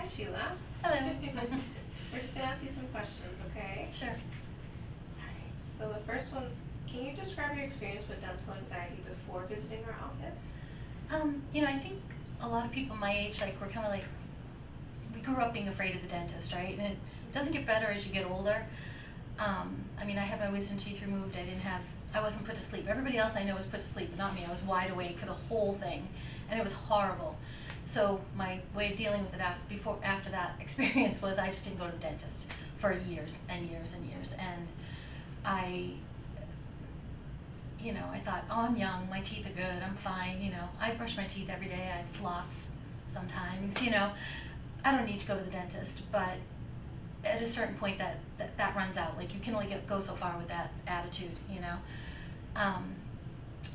Sheila. Hello. We're just going to ask you some questions, okay? Sure. Alright, so the first one's, can you describe your experience with dental anxiety before visiting our office? I think a lot of people my age, we're kind of we grew up being afraid of the dentist, right? And it doesn't get better as you get older. I had my wisdom teeth removed. I wasn't put to sleep. Everybody else I know was put to sleep, but not me. I was wide awake for the whole thing, and it was horrible. So my way of dealing with it after that experience was I just didn't go to the dentist for years and years and years. And I thought, oh, I'm young, my teeth are good, I'm fine, I brush my teeth every day, I floss sometimes, I don't need to go to the dentist. But at a certain point that runs out. Like, you can only go so far with that attitude,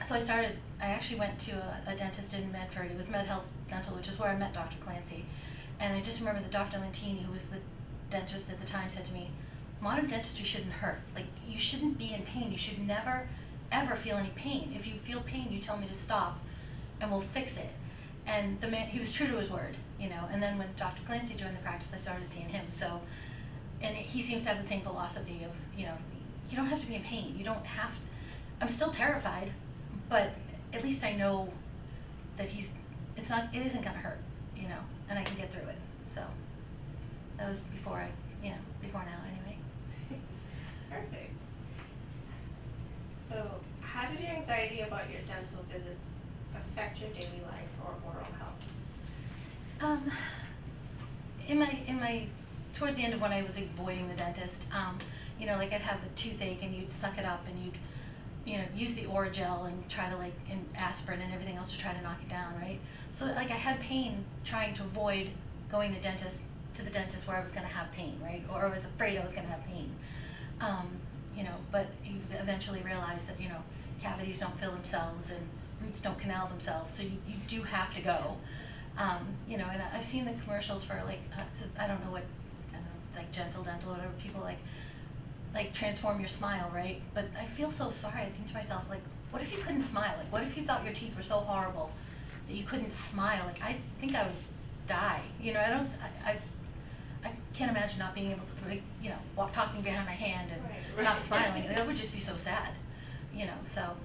So I actually went to a dentist in Medford. It was MedHealth Dental, which is where I met Dr. Clancy. And I just remember that Dr. Lantini, who was the dentist at the time, said to me, modern dentistry shouldn't hurt. Like, you shouldn't be in pain. You should never, ever feel any pain. If you feel pain, you tell me to stop, and we'll fix it. And the man, he was true to his word, And then when Dr. Clancy joined the practice, I started seeing him. He seems to have the same philosophy of, you don't have to be in pain. You don't have to. I'm still terrified, but at least I know that it isn't gonna hurt, and I can get through it. So that was before now anyway. Perfect. So, how did your anxiety about your dental visits affect your daily life or oral health? Towards the end of when I was avoiding the dentist, I'd have a toothache and you'd suck it up and you'd, use the Oragel and try to and aspirin and everything else to try to knock it down, right? So I had pain trying to avoid going to the dentist where I was going to have pain, right? Or I was afraid I was going to have pain. But you've eventually realized that, cavities don't fill themselves and roots don't canal themselves, so you do have to go. And I've seen the commercials for I don't know, Gentle Dental or whatever, people transform your smile, right? But I feel so sorry. I think to myself, what if you couldn't smile? What if you thought your teeth were so horrible that you couldn't smile? I think I would die. I can't imagine not being able to, talking behind my hand and right. not smiling. That would just be so sad, So